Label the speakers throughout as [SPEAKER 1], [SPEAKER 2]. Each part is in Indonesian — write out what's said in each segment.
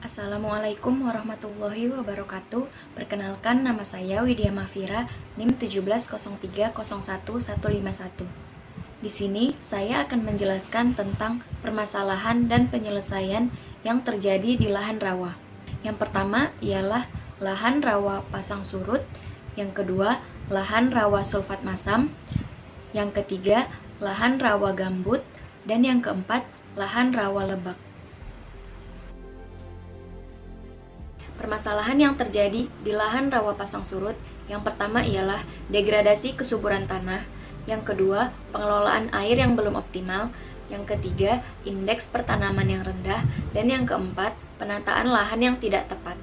[SPEAKER 1] Assalamualaikum warahmatullahi wabarakatuh. Perkenalkan, nama saya Widya Mafira, NIM 170301151. Di sini saya akan menjelaskan tentang permasalahan dan penyelesaian yang terjadi di lahan rawa. Yang pertama ialah lahan rawa pasang surut, yang kedua lahan rawa sulfat masam, yang ketiga lahan rawa gambut, dan yang keempat lahan rawa lebak. Permasalahan yang terjadi di lahan rawa pasang surut yang pertama ialah degradasi kesuburan tanah, yang kedua pengelolaan air yang belum optimal, yang ketiga indeks pertanaman yang rendah, dan yang keempat penataan lahan yang tidak tepat.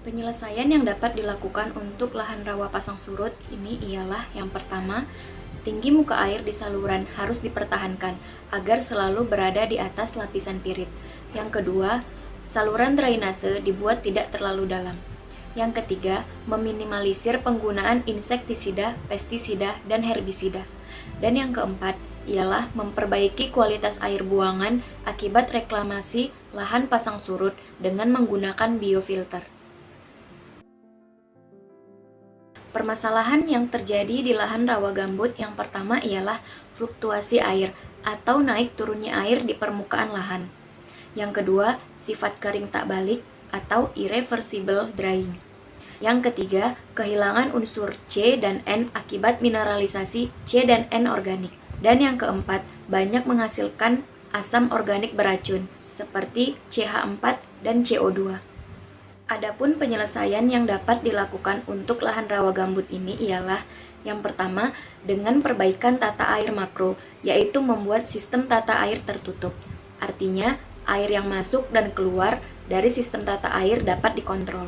[SPEAKER 1] Penyelesaian yang dapat dilakukan untuk lahan rawa pasang surut ini ialah yang pertama, tinggi muka air di saluran harus dipertahankan agar selalu berada di atas lapisan pirit. Yang kedua, saluran drainase dibuat tidak terlalu dalam. Yang ketiga, meminimalisir penggunaan insektisida, pestisida, dan herbisida. Dan yang keempat, ialah memperbaiki kualitas air buangan akibat reklamasi lahan pasang surut dengan menggunakan biofilter. Permasalahan yang terjadi di lahan rawa gambut yang pertama ialah fluktuasi air atau naik turunnya air di permukaan lahan. Yang kedua, sifat kering tak balik atau irreversible drying. Yang ketiga, kehilangan unsur C dan N akibat mineralisasi C dan N organik. Dan yang keempat, banyak menghasilkan asam organik beracun seperti CH4 dan CO2. Adapun penyelesaian yang dapat dilakukan untuk lahan rawa gambut ini ialah yang pertama, dengan perbaikan tata air makro, yaitu membuat sistem tata air tertutup. Artinya, air yang masuk dan keluar dari sistem tata air dapat dikontrol.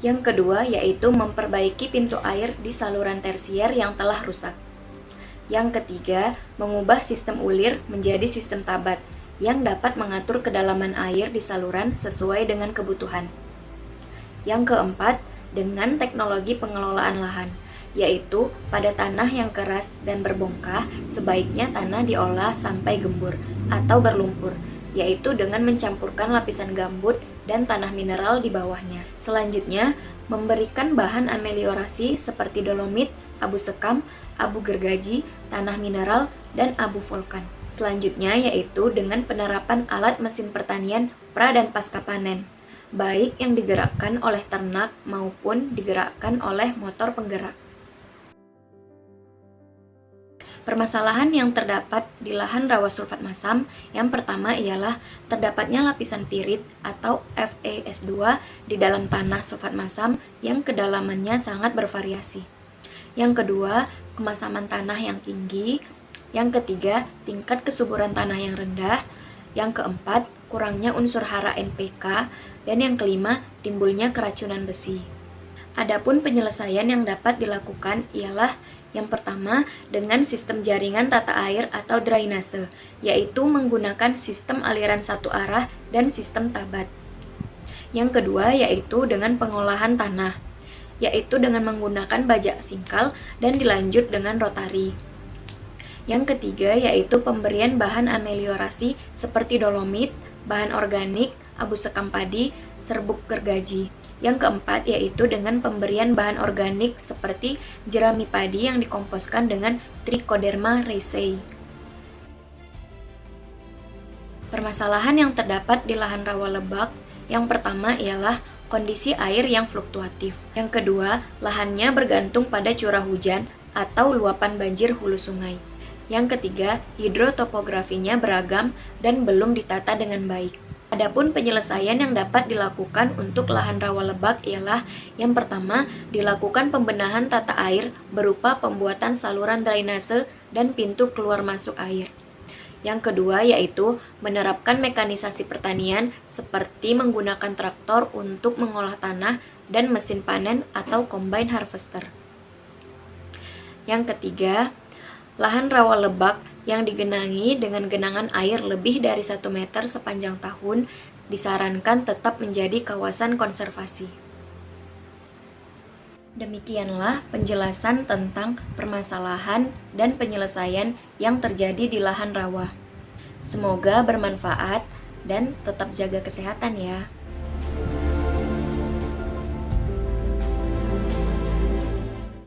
[SPEAKER 1] Yang kedua yaitu memperbaiki pintu air di saluran tersier yang telah rusak. Yang ketiga, mengubah sistem ulir menjadi sistem tabat yang dapat mengatur kedalaman air di saluran sesuai dengan kebutuhan. Yang keempat, dengan teknologi pengelolaan lahan, yaitu pada tanah yang keras dan berbongkah, sebaiknya tanah diolah sampai gembur atau berlumpur, yaitu dengan mencampurkan lapisan gambut dan tanah mineral di bawahnya. Selanjutnya, memberikan bahan ameliorasi seperti dolomit, abu sekam, abu gergaji, tanah mineral, dan abu volkan. Selanjutnya yaitu dengan penerapan alat mesin pertanian pra dan pasca panen, baik yang digerakkan oleh ternak maupun digerakkan oleh motor penggerak. Permasalahan yang terdapat di lahan rawa sulfat masam yang pertama ialah terdapatnya lapisan pirit atau FeS2 di dalam tanah sulfat masam yang kedalamannya sangat bervariasi. Yang kedua, kemasaman tanah yang tinggi. Yang ketiga, tingkat kesuburan tanah yang rendah. Yang keempat, kurangnya unsur hara NPK. Dan yang kelima, timbulnya keracunan besi. Adapun penyelesaian yang dapat dilakukan ialah yang pertama, dengan sistem jaringan tata air atau drainase, yaitu menggunakan sistem aliran satu arah dan sistem tabat. Yang kedua, yaitu dengan pengolahan tanah, yaitu dengan menggunakan bajak singkal dan dilanjut dengan rotari. Yang ketiga, yaitu pemberian bahan ameliorasi seperti dolomit, bahan organik, abu sekam padi, serbuk gergaji. Yang keempat yaitu dengan pemberian bahan organik seperti jerami padi yang dikomposkan dengan Trichoderma raceyi. Permasalahan yang terdapat di lahan rawa lebak yang pertama ialah kondisi air yang fluktuatif. Yang kedua, lahannya bergantung pada curah hujan atau luapan banjir hulu sungai. Yang ketiga, hidrotopografinya beragam dan belum ditata dengan baik. Adapun penyelesaian yang dapat dilakukan untuk lahan rawa lebak ialah yang pertama, dilakukan pembenahan tata air berupa pembuatan saluran drainase dan pintu keluar masuk air. Yang kedua yaitu menerapkan mekanisasi pertanian seperti menggunakan traktor untuk mengolah tanah dan mesin panen atau combine harvester. Yang ketiga, lahan rawa lebak yang digenangi dengan genangan air lebih dari 1 meter sepanjang tahun disarankan tetap menjadi kawasan konservasi. Demikianlah penjelasan tentang permasalahan dan penyelesaian yang terjadi di lahan rawa. Semoga bermanfaat dan tetap jaga kesehatan ya.